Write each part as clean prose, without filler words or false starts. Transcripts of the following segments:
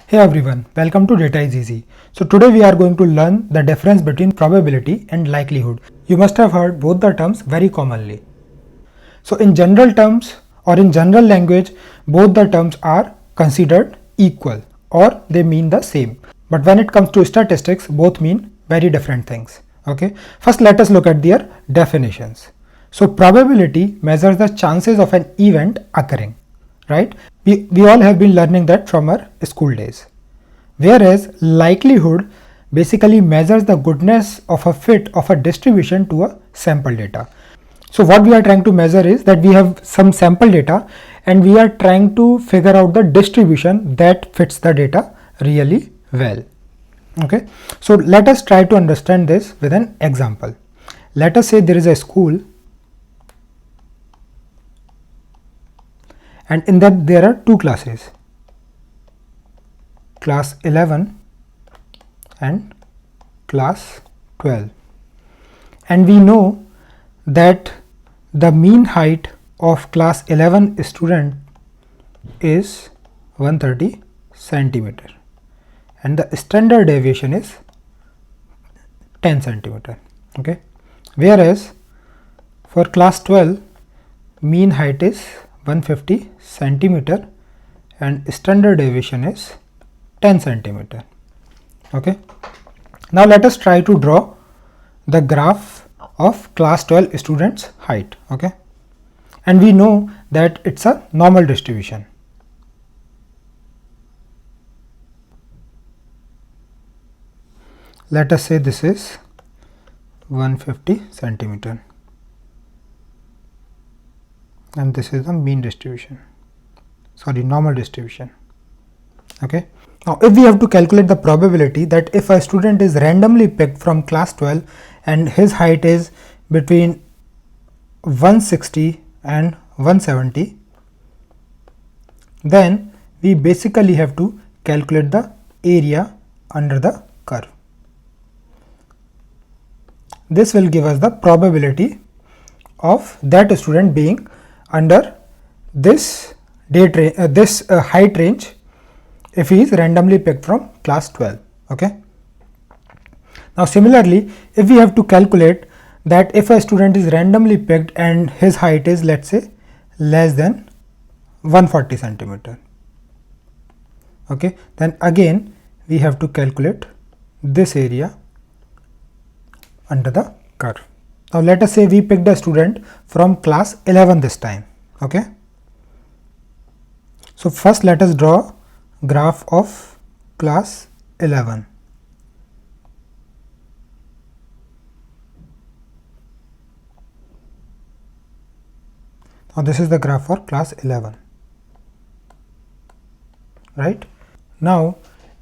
Hey everyone, welcome to Data is Easy. So today we are going to learn the difference between probability and likelihood. You must have heard both the terms very commonly. So in general terms or in general language, both the terms are considered equal or they mean the same. But when it comes to statistics, both mean very different things. Okay. First let us look at their definitions. So probability measures the chances of an event occurring, right? We all have been learning that from our school days. Whereas likelihood basically measures the goodness of a fit of a distribution to a sample data. So what we are trying to measure is that we have some sample data and we are trying to figure out the distribution that fits the data really well. Okay, so let us try to understand this with an example. Let us say there is a school and in that there are two classes, class 11 and class 12, and we know that the mean height of class 11 student is 130 centimeter and the standard deviation is 10 centimeter. Okay, whereas for class 12 mean height is 150 centimeter and standard deviation is 10 centimeter. Okay, now let us try to draw the graph of class 12 students height. Okay, and we know that it's a normal distribution. Let us say this is 150 centimeter and this is the mean distribution, normal distribution. Okay, now if we have to calculate the probability that if a student is randomly picked from class 12 and his height is between 160 and 170, then we basically have to calculate the area under the curve. This will give us the probability of that student being under this height range if he is randomly picked from class 12. Okay. Now similarly, if we have to calculate that if a student is randomly picked and his height is, let's say, less than 140 centimeter, okay, then again we have to calculate this area under the curve. Now let us say we picked a student from class 11 this time. Okay, so first let us draw graph of class 11. Now this is the graph for class 11, right? Now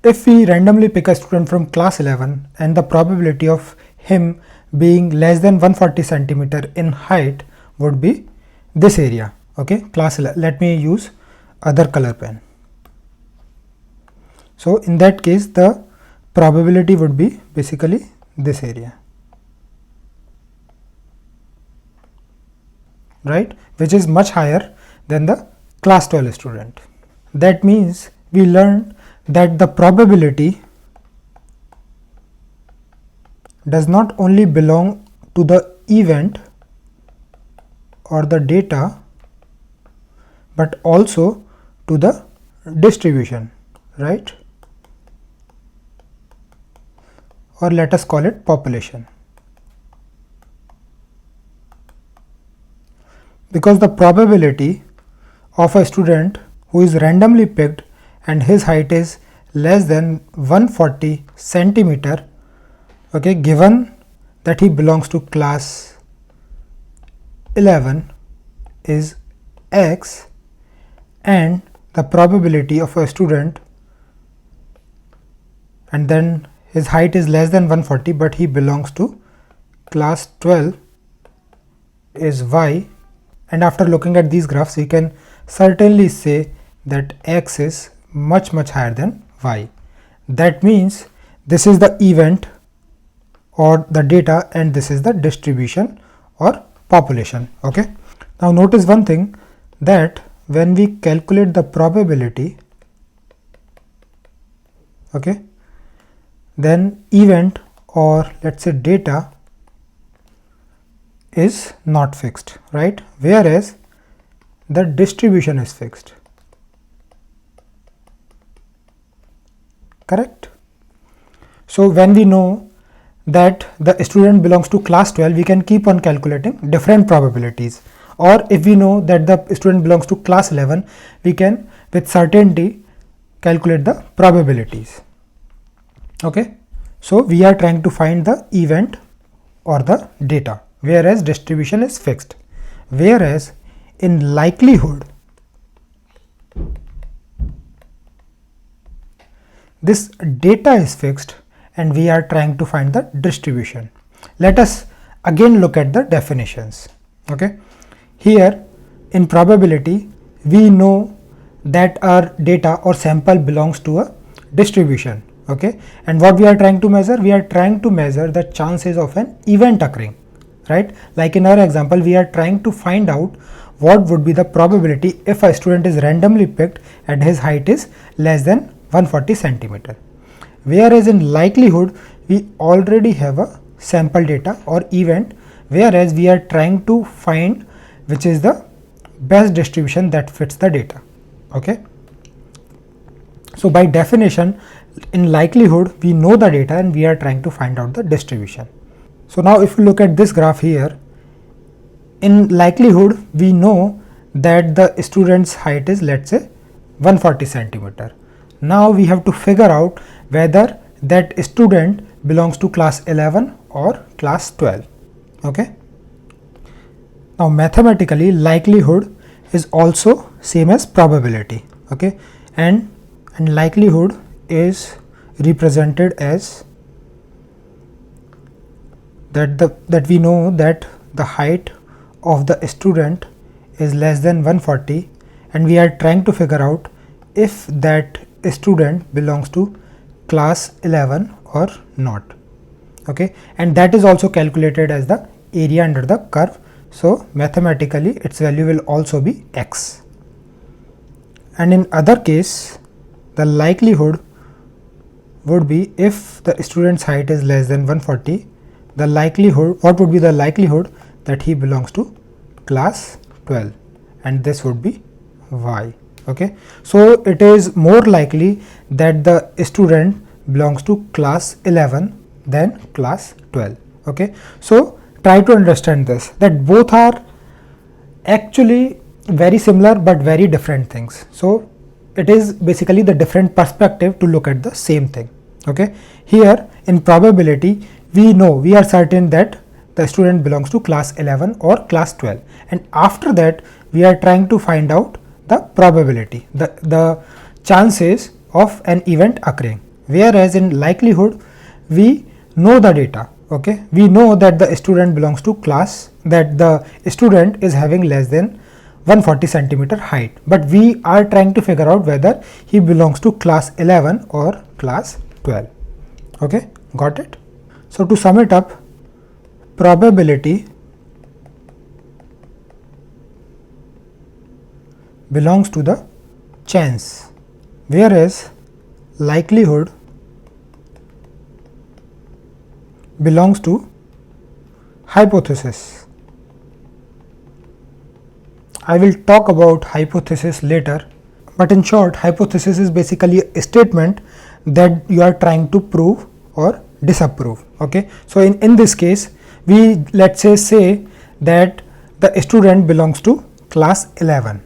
if we randomly pick a student from class 11 and the probability of him being less than 140 centimeter in height would be this area. Okay, class 11. Let me use other color pen. So in that case the probability would be basically this area, right, which is much higher than the class 12 student. That means we learned that the probability does not only belong to the event or the data but also to the distribution, right, or let us call it population, because the probability of a student who is randomly picked and his height is less than 140 centimeter, okay, given that he belongs to class 11 is x, and the probability of a student and then his height is less than 140 but he belongs to class 12 is y, and after looking at these graphs we can certainly say that x is much higher than y. That means this is the event or the data and this is the distribution or population. Okay, now notice one thing, that when we calculate the probability okay, then event or let's say data is not fixed, right, whereas the distribution is fixed. Correct? So when we know that the student belongs to class 12, we can keep on calculating different probabilities, or if we know that the student belongs to class 11, we can with certainty calculate the probabilities. Okay, so we are trying to find the event or the data, whereas distribution is fixed, whereas in likelihood this data is fixed and we are trying to find the distribution. Let us again look at the definitions. Okay, here in probability we know that our data or sample belongs to a distribution. Okay, and what we are trying to measure? We are trying to measure the chances of an event occurring, right? Like in our example, we are trying to find out what would be the probability if a student is randomly picked and his height is less than 140 centimeter. Whereas in likelihood we already have a sample data or event, whereas we are trying to find which is the best distribution that fits the data. Okay, so by definition in likelihood we know the data and we are trying to find out the distribution. So now if you look at this graph here, in likelihood we know that the student's height is, let's say, 140 centimeter. Now we have to figure out whether that student belongs to class 11 or class 12. Okay, now mathematically likelihood is also same as probability. Okay, and likelihood is represented as that we know that the height of the student is less than 140 and we are trying to figure out if that student belongs to class 11 or not. Okay, and that is also calculated as the area under the curve. So mathematically its value will also be x. And in other case the likelihood would be if the student's height is less than 140, the likelihood, what would be the likelihood that he belongs to class 12, and this would be y. Okay, so it is more likely that the student belongs to class 11 than class 12. Okay, so try to understand this, that both are actually very similar but very different things. So it is basically the different perspective to look at the same thing. Okay, here in probability we know, we are certain that the student belongs to class 11 or class 12, and after that we are trying to find out the probability, the chances of an event occurring. Whereas in likelihood we know the data. Okay, we know that the student belongs to class, that the student is having less than 140 centimeter height, but we are trying to figure out whether he belongs to class 11 or class 12. Okay, got it? So to sum it up, probability belongs to the chance, whereas likelihood belongs to hypothesis. I will talk about hypothesis later, but in short, hypothesis is basically a statement that you are trying to prove or disapprove. Okay, so in this case we let's say that the student belongs to class 11.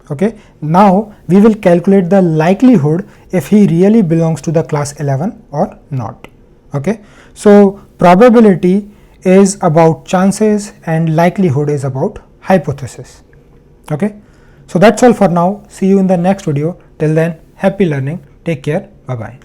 Okay, now we will calculate the likelihood if he really belongs to the class 11 or not. Okay, so probability is about chances and likelihood is about hypothesis. Okay, so that's all for now. See you in the next video. Till then, happy learning. Take care. Bye bye.